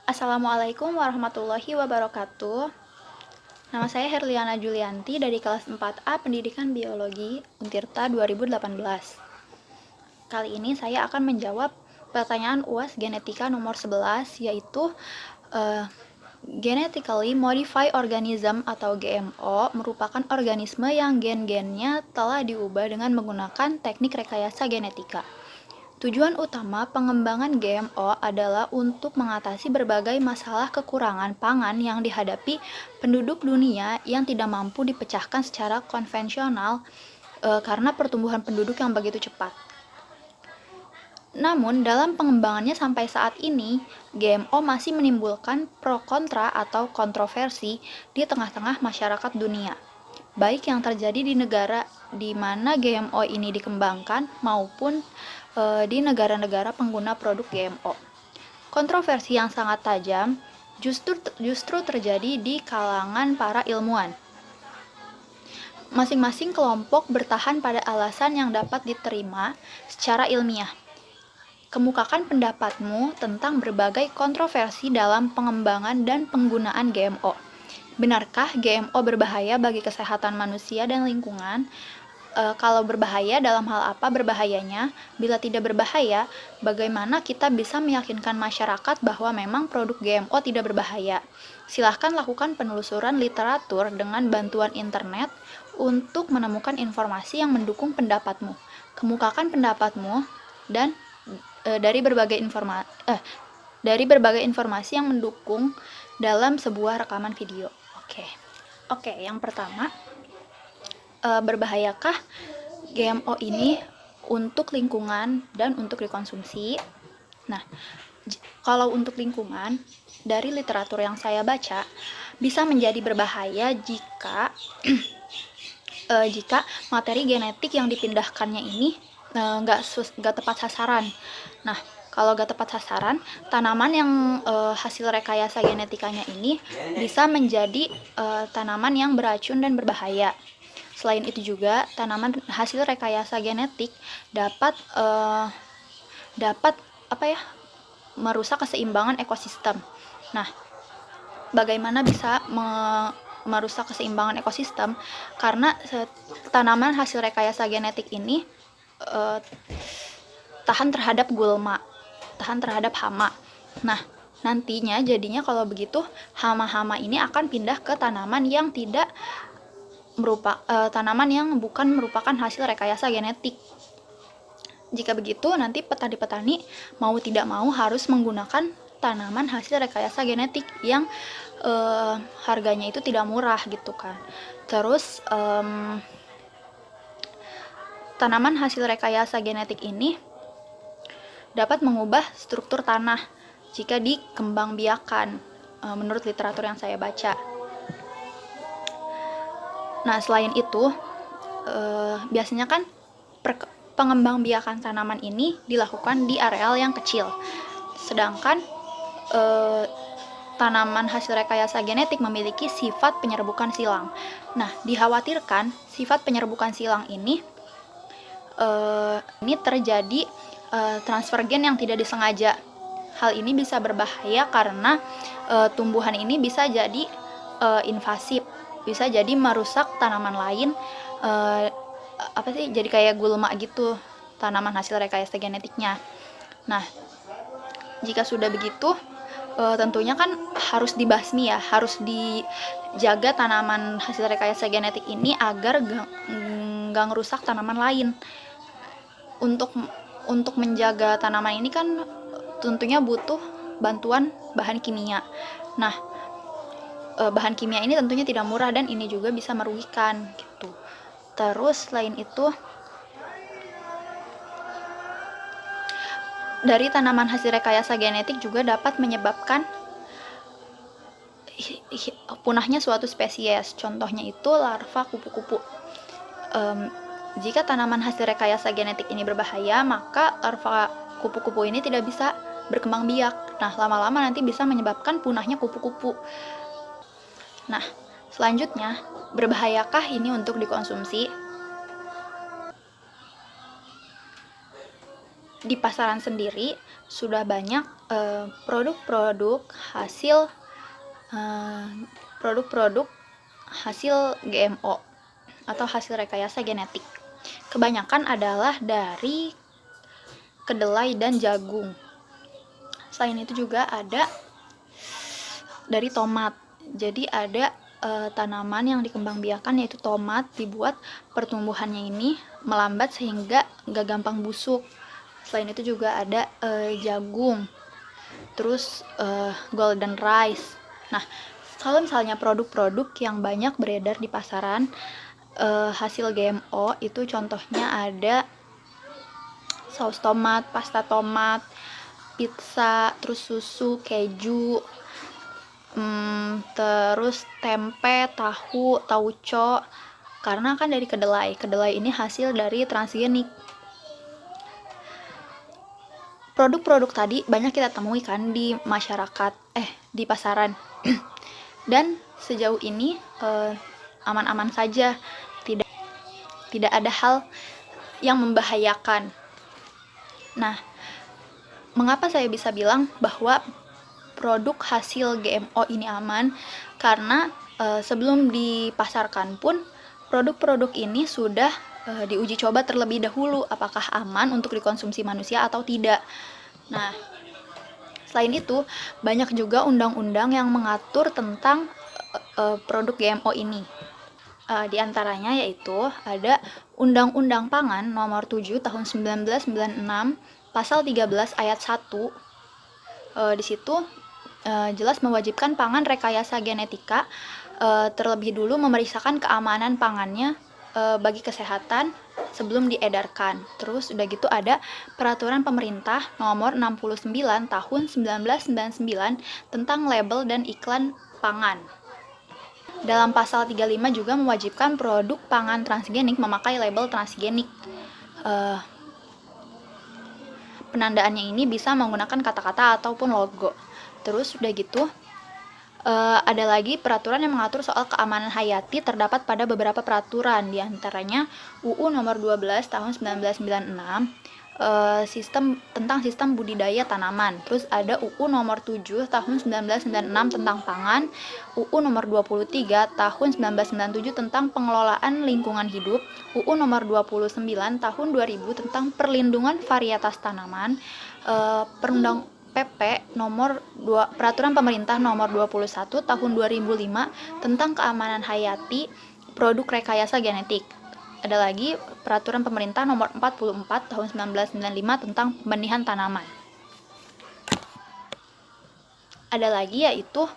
Assalamualaikum warahmatullahi wabarakatuh. Nama saya Herliana Julianti dari kelas 4A Pendidikan Biologi Untirta 2018. Kali ini saya akan menjawab pertanyaan UAS Genetika nomor 11, yaitu Genetically Modified Organism atau GMO merupakan organisme yang gen-gennya telah diubah dengan menggunakan teknik rekayasa genetika. Tujuan utama pengembangan GMO adalah untuk mengatasi berbagai masalah kekurangan pangan yang dihadapi penduduk dunia yang tidak mampu dipecahkan secara konvensional karena pertumbuhan penduduk yang begitu cepat. Namun, dalam pengembangannya sampai saat ini, GMO masih menimbulkan pro kontra atau kontroversi di tengah-tengah masyarakat dunia, baik yang terjadi di negara di mana GMO ini dikembangkan maupun di negara-negara pengguna produk GMO. Kontroversi yang sangat tajam justru terjadi di kalangan para ilmuwan. Masing-masing kelompok bertahan pada alasan yang dapat diterima secara ilmiah. Kemukakan pendapatmu tentang berbagai kontroversi dalam pengembangan dan penggunaan GMO. Benarkah GMO berbahaya bagi kesehatan manusia dan lingkungan? Kalau berbahaya, dalam hal apa berbahayanya? Bila tidak berbahaya, bagaimana kita bisa meyakinkan masyarakat bahwa memang produk GMO tidak berbahaya? Silahkan lakukan penelusuran literatur dengan bantuan internet untuk menemukan informasi yang mendukung pendapatmu. Kemukakan pendapatmu dan dari berbagai informasi yang mendukung dalam sebuah rekaman video. Oke, yang pertama, berbahayakah GMO ini untuk lingkungan dan untuk dikonsumsi? Nah, kalau untuk lingkungan, dari literatur yang saya baca, bisa menjadi berbahaya jika materi genetik yang dipindahkannya ini nggak tepat sasaran. Nah, kalau nggak tepat sasaran, tanaman yang hasil rekayasa genetikanya ini bisa menjadi tanaman yang beracun dan berbahaya. Selain itu juga, tanaman hasil rekayasa genetik dapat merusak keseimbangan ekosistem. Nah, bagaimana bisa merusak keseimbangan ekosistem? Karena tanaman hasil rekayasa genetik ini tahan terhadap gulma, tahan terhadap hama. Nah, nantinya jadinya kalau begitu hama-hama ini akan pindah ke tanaman yang tanaman yang bukan merupakan hasil rekayasa genetik. Jika begitu, nanti petani-petani mau tidak mau harus menggunakan tanaman hasil rekayasa genetik yang harganya itu tidak murah gitu kan. Terus tanaman hasil rekayasa genetik ini dapat mengubah struktur tanah jika dikembangbiakan, menurut literatur yang saya baca. Nah, selain itu, biasanya kan pengembangbiakan tanaman ini dilakukan di areal yang kecil. Sedangkan tanaman hasil rekayasa genetik memiliki sifat penyerbukan silang. Nah, dikhawatirkan sifat penyerbukan silang ini terjadi transfer gen yang tidak disengaja. Hal ini bisa berbahaya karena tumbuhan ini bisa jadi invasif, bisa jadi merusak tanaman lain, jadi kayak gulma gitu tanaman hasil rekayasa genetiknya. Nah, jika sudah begitu, tentunya kan harus dibasmi ya, harus dijaga tanaman hasil rekayasa genetik ini agar nggak ngerusak tanaman lain. Untuk menjaga tanaman ini kan tentunya butuh bantuan bahan kimia. Nah, bahan kimia ini tentunya tidak murah dan ini juga bisa merugikan gitu. Terus selain itu, dari tanaman hasil rekayasa genetik juga dapat menyebabkan punahnya suatu spesies. Contohnya itu larva kupu-kupu. Jika tanaman hasil rekayasa genetik ini berbahaya, maka larva kupu-kupu ini tidak bisa berkembang biak. Nah, lama-lama nanti bisa menyebabkan punahnya kupu-kupu. Nah, selanjutnya, berbahayakah ini untuk dikonsumsi? Di pasaran sendiri sudah banyak produk-produk hasil produk-produk hasil GMO atau hasil rekayasa genetik. Kebanyakan adalah dari kedelai dan jagung. Selain itu juga ada dari tomat. Jadi ada tanaman yang dikembangbiakan yaitu tomat, dibuat pertumbuhannya ini melambat sehingga nggak gampang busuk. Selain itu juga ada jagung, terus golden rice. Nah, kalau misalnya produk-produk yang banyak beredar di pasaran hasil GMO itu contohnya ada saus tomat, pasta tomat, pizza, terus susu, keju, terus tempe, tahu, tauco, karena kan dari kedelai. Kedelai ini hasil dari transgenik. Produk-produk tadi banyak kita temui kan di masyarakat, di pasaran. Dan sejauh ini aman-aman saja, tidak ada hal yang membahayakan. Nah, mengapa saya bisa bilang bahwa produk hasil GMO ini aman? Karena sebelum dipasarkan pun produk-produk ini sudah diuji coba terlebih dahulu apakah aman untuk dikonsumsi manusia atau tidak. Nah, selain itu banyak juga undang-undang yang mengatur tentang produk GMO ini. Di antaranya yaitu ada Undang-Undang Pangan Nomor 7 Tahun 1996 Pasal 13 Ayat 1. Di situ jelas mewajibkan pangan rekayasa genetika terlebih dulu memeriksakan keamanan pangannya bagi kesehatan sebelum diedarkan. Terus udah gitu ada Peraturan Pemerintah Nomor 69 Tahun 1999 tentang label dan iklan pangan. Dalam pasal 35 juga mewajibkan produk pangan transgenik memakai label transgenik. Penandaannya ini bisa menggunakan kata-kata ataupun logo. Terus udah gitu ada lagi peraturan yang mengatur soal keamanan hayati terdapat pada beberapa peraturan, diantaranya UU nomor 12 tahun 1996 tentang sistem budidaya tanaman. Terus ada UU nomor 7 tahun 1996 tentang pangan, UU nomor 23 tahun 1997 tentang pengelolaan lingkungan hidup, UU nomor 29 tahun 2000 tentang perlindungan varietas tanaman, Peraturan Pemerintah Nomor 21 Tahun 2005 tentang keamanan hayati produk rekayasa genetik. Ada lagi Peraturan Pemerintah Nomor 44 Tahun 1995 tentang pembenihan tanaman. Ada lagi yaitu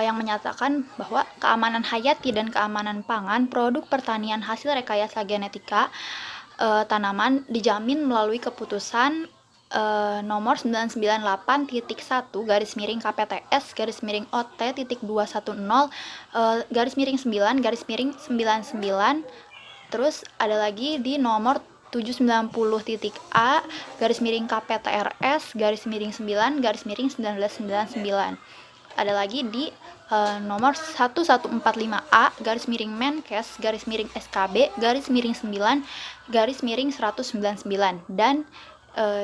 yang menyatakan bahwa keamanan hayati dan keamanan pangan produk pertanian hasil rekayasa genetika tanaman dijamin melalui keputusan nomor 998-1-OT.210-9-99, terus ada lagi di nomor 790-A-KPTRS-9-1999. Ada lagi di nomor 1148-SKB-9-199 dan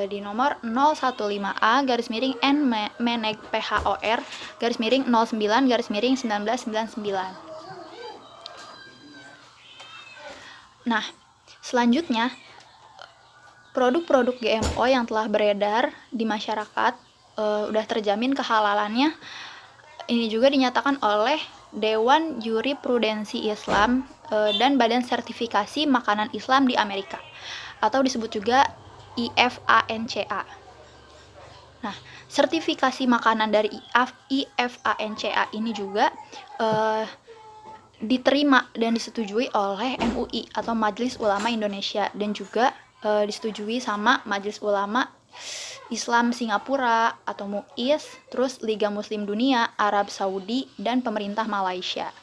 di nomor 015A-N-PHOR-09-1999. Nah, selanjutnya produk-produk GMO yang telah beredar di masyarakat udah terjamin kehalalannya. Ini juga dinyatakan oleh Dewan Jurisprudensi Islam dan Badan Sertifikasi Makanan Islam di Amerika, atau disebut juga IFANCA. Nah, sertifikasi makanan dari IFANCA ini juga diterima dan disetujui oleh MUI atau Majelis Ulama Indonesia, dan juga disetujui sama Majelis Ulama Islam Singapura atau MUIS, terus Liga Muslim Dunia, Arab Saudi, dan pemerintah Malaysia.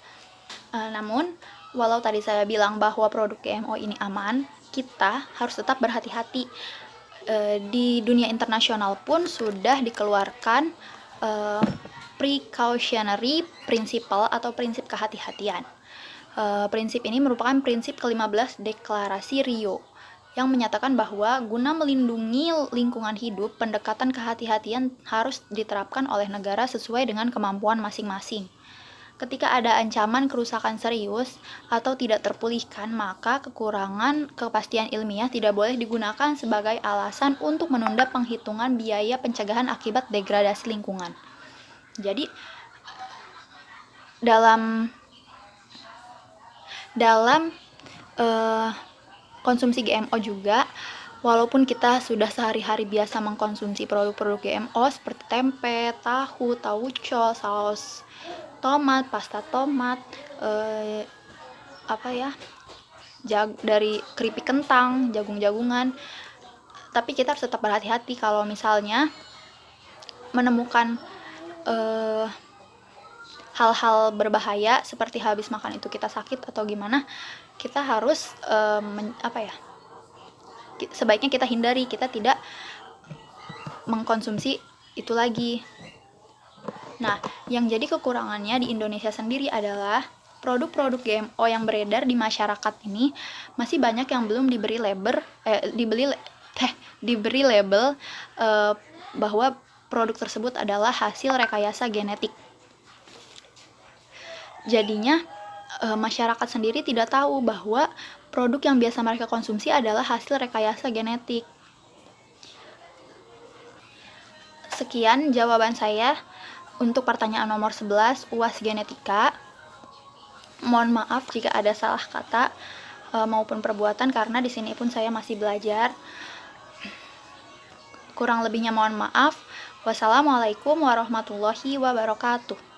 Namun, walau tadi saya bilang bahwa produk GMO ini aman, kita harus tetap berhati-hati. Di dunia internasional pun sudah dikeluarkan precautionary principle atau prinsip kehati-hatian. Prinsip ini merupakan prinsip ke-15 Deklarasi Rio. yang menyatakan bahwa guna melindungi lingkungan hidup, pendekatan kehati-hatian harus diterapkan oleh negara sesuai dengan kemampuan masing-masing. Ketika ada ancaman kerusakan serius atau tidak terpulihkan, maka kekurangan kepastian ilmiah tidak boleh digunakan sebagai alasan untuk menunda penghitungan biaya pencegahan akibat degradasi lingkungan. Jadi, dalam konsumsi GMO juga, walaupun kita sudah sehari-hari biasa mengkonsumsi produk-produk GMO seperti tempe, tahu, tauco, saus tomat, pasta tomat, dari keripik kentang, jagung-jagungan, tapi kita harus tetap berhati-hati kalau misalnya menemukan hal-hal berbahaya seperti habis makan itu kita sakit atau gimana, kita harus sebaiknya kita hindari, kita tidak mengkonsumsi itu lagi. Nah, yang jadi kekurangannya di Indonesia sendiri adalah produk-produk GMO yang beredar di masyarakat ini masih banyak yang belum diberi label bahwa produk tersebut adalah hasil rekayasa genetik. Jadinya masyarakat sendiri tidak tahu bahwa produk yang biasa mereka konsumsi adalah hasil rekayasa genetik. Sekian jawaban saya untuk pertanyaan nomor 11 UAS Genetika. Mohon maaf jika ada salah kata maupun perbuatan karena di sini pun saya masih belajar. Kurang lebihnya mohon maaf. Wassalamualaikum warahmatullahi wabarakatuh.